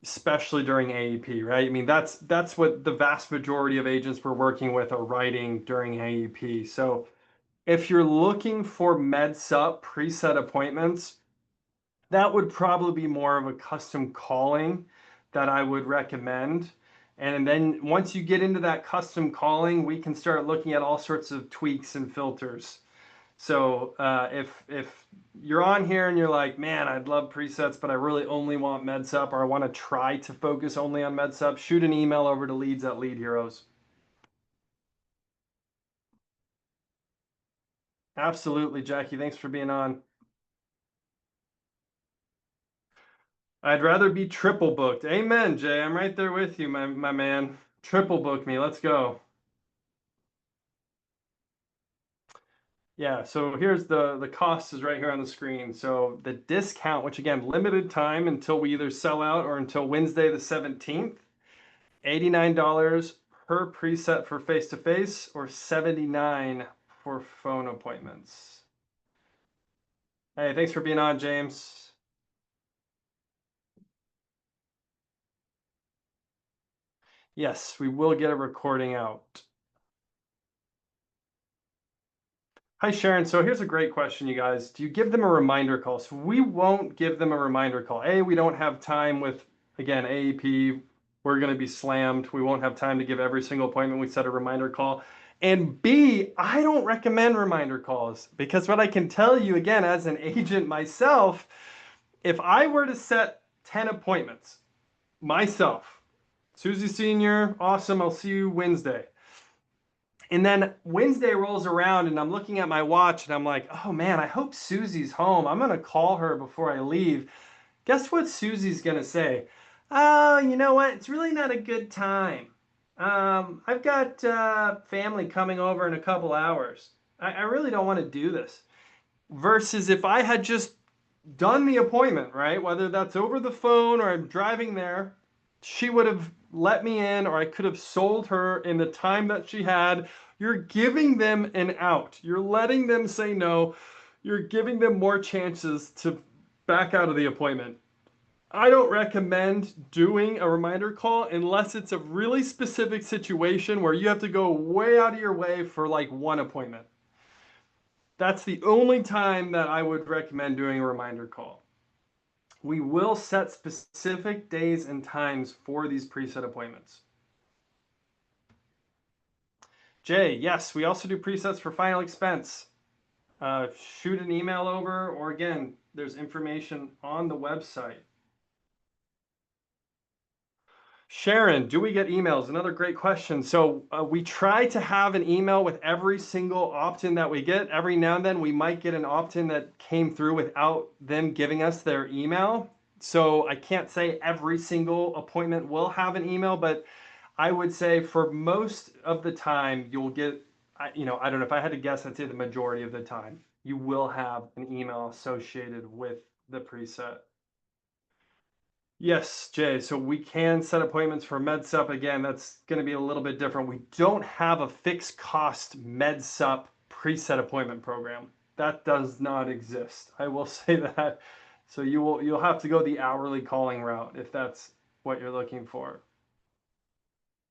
especially during AEP, right? I mean, that's what the vast majority of agents we're working with are writing during AEP. So if you're looking for MedSup preset appointments, that would probably be more of a custom calling that I would recommend. And then once you get into that custom calling, we can start looking at all sorts of tweaks and filters. So if you're on here and you're like, man, I'd love presets, but I really only want MedSup, or I want to try to focus only on MedSup, shoot an email over to leads at Lead Heroes. Absolutely, Jackie. Thanks for being on. I'd rather be triple booked. Amen, Jay. I'm right there with you, my man. Triple book me. Let's go. Yeah, so here's the cost is right here on the screen. So the discount, which again, limited time until we either sell out or until Wednesday the 17th, $89 per preset for face-to-face or $79 for phone appointments. Hey, thanks for being on, James. Yes, we will get a recording out. Hi, Sharon. So here's a great question, you guys. Do you give them a reminder call? So we won't give them a reminder call. A, we don't have time with, again, AEP. We're going to be slammed. We won't have time to give every single appointment we set a reminder call. And B, I don't recommend reminder calls because what I can tell you, again, as an agent myself, if I were to set 10 appointments myself, Susie Senior, awesome, I'll see you Wednesday. And then Wednesday rolls around and I'm looking at my watch and I'm like, oh man, I hope Susie's home. I'm going to call her before I leave. Guess what Susie's going to say? Oh, you know what? It's really not a good time. I've got family coming over in a couple hours. I really don't want to do this. Versus if I had just done the appointment, right? Whether that's over the phone or I'm driving there, she would have let me in, or I could have sold her in the time that she had. You're giving them an out. You're letting them say no. You're giving them more chances to back out of the appointment. I don't recommend doing a reminder call unless it's a really specific situation where you have to go way out of your way for like one appointment. That's the only time that I would recommend doing a reminder call. We will set specific days and times for these preset appointments. Jay, yes, we also do presets for final expense. Shoot an email over, or again, there's information on the website. Sharon, do we get emails? Another great question. So we try to have an email with every single opt-in that we get. Every now and then we might get an opt-in that came through without them giving us their email. So I can't say every single appointment will have an email, but I would say for most of the time you'll get, I don't know, if I had to guess, I'd say the majority of the time you will have an email associated with the preset. Yes, Jay. So we can set appointments for MedSup. Again, that's going to be a little bit different. We don't have a fixed cost MedSup preset appointment program. That does not exist. I will say that. So you'll have to go the hourly calling route if that's what you're looking for.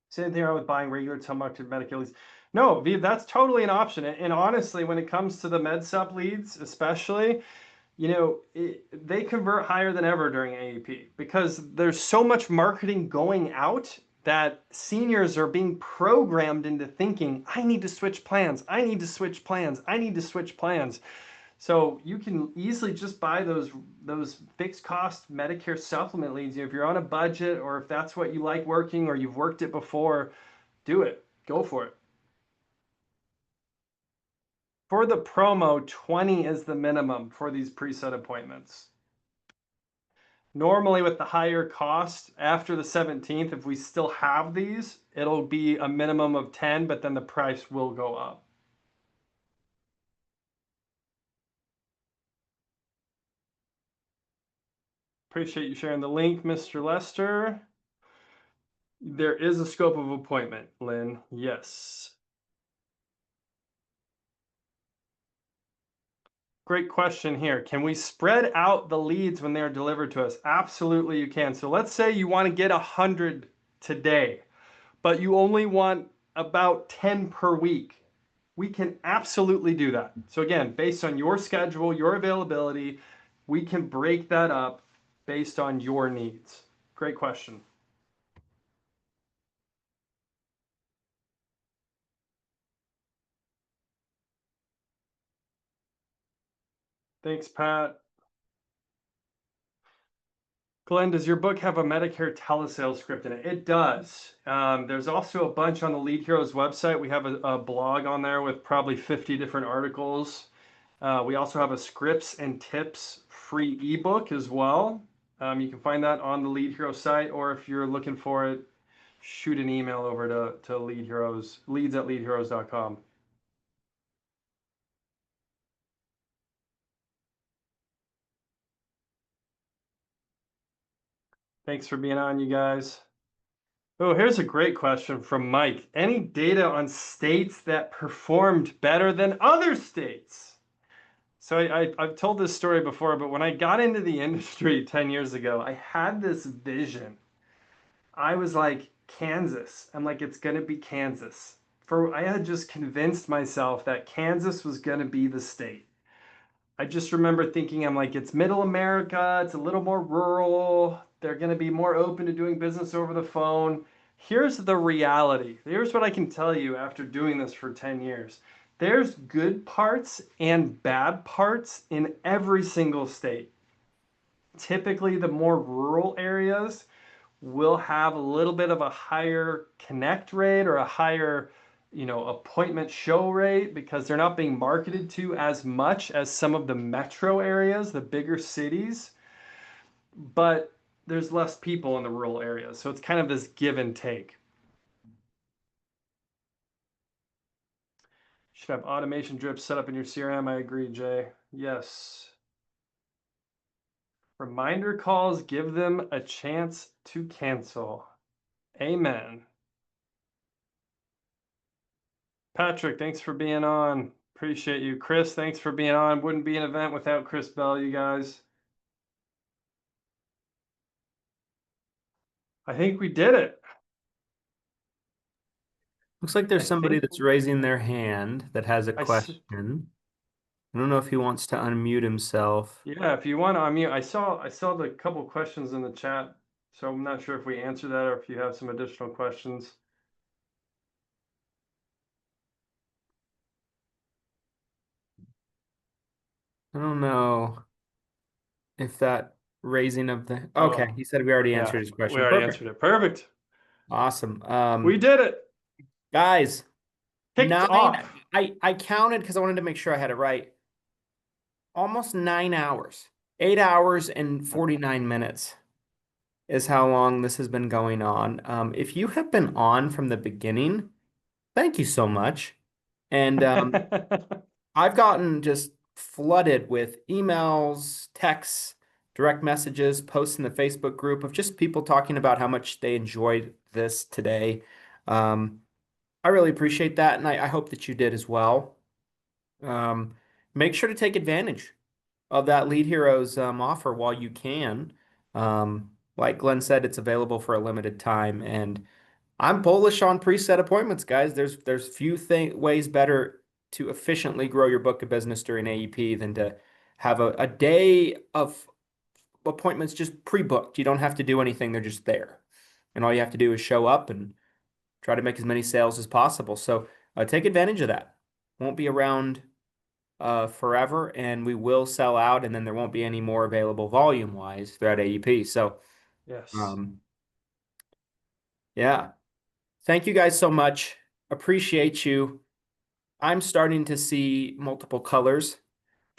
Same thing with buying regular telemarketed Medicare leads. No, V, that's totally an option. And honestly, when it comes to the MedSup leads, especially, they convert higher than ever during AEP because there's so much marketing going out that seniors are being programmed into thinking, I need to switch plans. I need to switch plans. I need to switch plans. So you can easily just buy those fixed cost Medicare supplement leads. If you're on a budget or if that's what you like working or you've worked it before, do it. Go for it. For the promo, 20 is the minimum for these preset appointments. Normally with the higher cost after the 17th, if we still have these, it'll be a minimum of 10, but then the price will go up. Appreciate you sharing the link, Mr. Lester. There is a scope of appointment, Lynn. Yes. Great question here. Can we spread out the leads when they're delivered to us? Absolutely, you can. So let's say you want to get 100 today, but you only want about 10 per week. We can absolutely do that. So again, based on your schedule, your availability, we can break that up based on your needs. Great question. Thanks, Pat. Glenn, does your book have a Medicare telesales script in it? It does. There's also a bunch on the Lead Heroes website. We have a blog on there with probably 50 different articles. We also have a scripts and tips free ebook as well. You can find that on the Lead Hero site, or if you're looking for it, shoot an email over to Lead Heroes, leads@leadheroes.com. Thanks for being on, you guys. Oh, here's a great question from Mike. Any data on states that performed better than other states? So I've told this story before, but when I got into the industry 10 years ago, I had this vision. I was like, Kansas. I'm like, it's going to be Kansas. I had just convinced myself that Kansas was going to be the state. I just remember thinking, I'm like, it's middle America, it's a little more rural, they're going to be more open to doing business over the phone. Here's the reality. Here's what I can tell you after doing this for 10 years. There's good parts and bad parts in every single state. Typically, the more rural areas will have a little bit of a higher connect rate or a higher appointment show rate because they're not being marketed to as much as some of the metro areas, the bigger cities, but there's less people in the rural areas. So it's kind of this give and take. Should have automation drips set up in your CRM. I agree, Jay. Yes. Reminder calls, give them a chance to cancel. Amen. Patrick, thanks for being on. Appreciate you. Chris, thanks for being on. Wouldn't be an event without Chris Bell, you guys. I think we did it. Looks like there's somebody that's raising their hand that has a question. I don't know if he wants to unmute himself. Yeah, if you want to unmute. I saw the couple questions in the chat, so I'm not sure if we answered that or if you have some additional questions. I don't know if that raising of the okay, he said we already answered his question. We already answered it. Perfect. Awesome. We did it. Guys, Kicked off. I counted because I wanted to make sure I had it right. Almost 9 hours. 8 hours and 49 minutes is how long this has been going on. If you have been on from the beginning, thank you so much. And I've gotten just flooded with emails, texts, direct messages, posts in the Facebook group of just people talking about how much they enjoyed this today. Um, I really appreciate that, and I hope that you did as well. Um, Make sure to take advantage of that Lead Heroes offer while you can. Like Glenn said, it's available for a limited time, and I'm bullish on preset appointments, guys. There's few ways better to efficiently grow your book of business during AEP than to have a day of appointments just pre-booked. You don't have to do anything; they're just there, and all you have to do is show up and try to make as many sales as possible. So take advantage of that. Won't be around forever, and we will sell out, and then there won't be any more available volume-wise throughout AEP. So, Yes. um, yeah. Thank you guys so much. Appreciate you. I'm starting to see multiple colors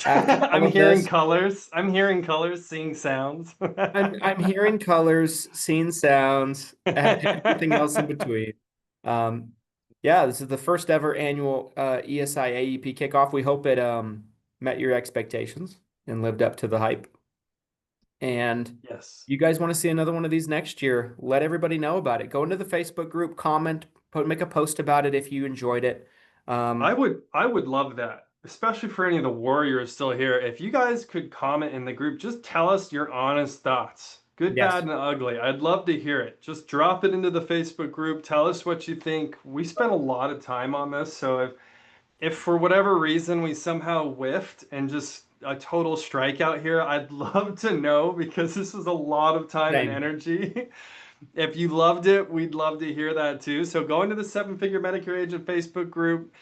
after all I'm of hearing this. colors. I'm hearing colors, seeing sounds. I'm hearing colors, seeing sounds, and everything else in between. Um, yeah, this is the first ever annual ESI AEP kickoff. We hope it met your expectations and lived up to the hype. And Yes. you guys want to see another one of these next year, let everybody know about it. Go into the Facebook group, comment, make a post about it if you enjoyed it. I would love that, especially for any of the warriors still here. If you guys could comment in the group, just tell us your honest thoughts, good, bad, Yes, and ugly. I'd love to hear it. Just drop it into the Facebook group. Tell us what you think. We spent a lot of time on this, so if for whatever reason we somehow whiffed and just a total strikeout here, I'd love to know because this is a lot of time and same. energy. If you loved it, we'd love to hear that too. So go into the Seven Figure Medicare Agent Facebook group.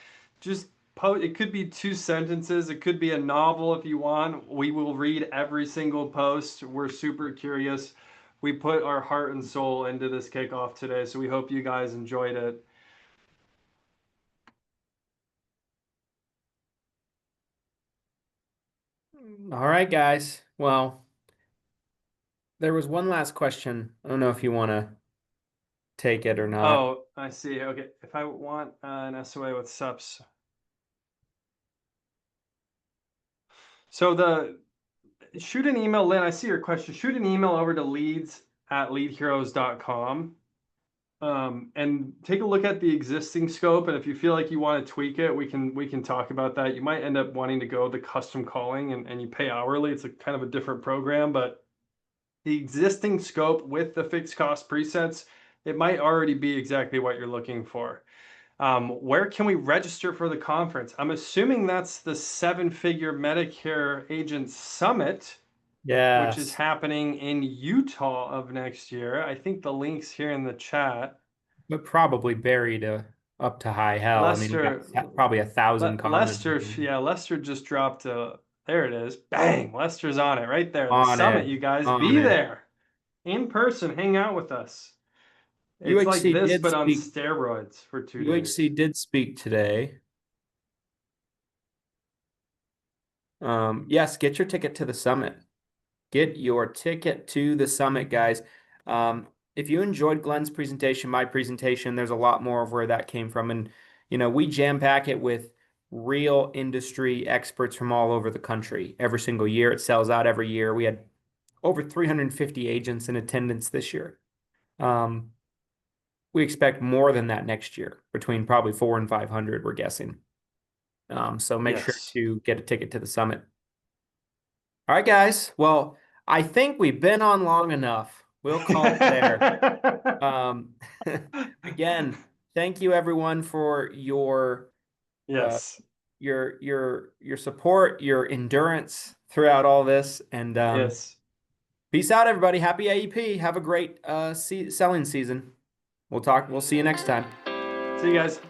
Just post. It could be 2 sentences. It could be a novel if you want. We will read every single post. We're super curious. We put our heart and soul into this kickoff today, so we hope you guys enjoyed it. All right, guys. Well, there was one last question. I don't know if you want to take it or not. Oh, I see. Okay. If I want an SOA with SUPs. So shoot an email, Lynn. I see your question. Shoot an email over to leads@leadheroes.com. And take a look at the existing scope. And if you feel like you want to tweak it, we can talk about that. You might end up wanting to go the custom calling and you pay hourly. It's a kind of a different program, but the existing scope with the fixed cost presets, it might already be exactly what you're looking for. Where can we register for the conference? I'm assuming that's the Seven Figure Medicare Agent Summit, which is Yes, happening in Utah of next year. I think the link's here in the chat. but probably buried up to high hell. I mean, we Lester, got probably 1,000 comments Lester, yeah, Lester just dropped there it is. Bang, Lester's on it right there. The on summit, it, you guys, on be it. there in person, hang out with us. It's like UHC this, did but on speak. steroids for 2 days. UHC did speak today. Yes, get your ticket to the summit. Get your ticket to the summit, guys. If you enjoyed Glenn's presentation, my presentation, there's a lot more of where that came from. And, we jam pack it with real industry experts from all over the country every single year. It sells out every year. We had over 350 agents in attendance this year. We expect more than that next year, between probably 400 and 500, we're guessing. So make sure Yes. to get a ticket to the summit. All right, guys. Well, I think we've been on long enough. We'll call it there. Again, thank you everyone for uh, Yes. your support, your endurance throughout all this, and Yes. peace out, everybody. Happy AEP. Have a great selling season. We'll see you next time. See you guys.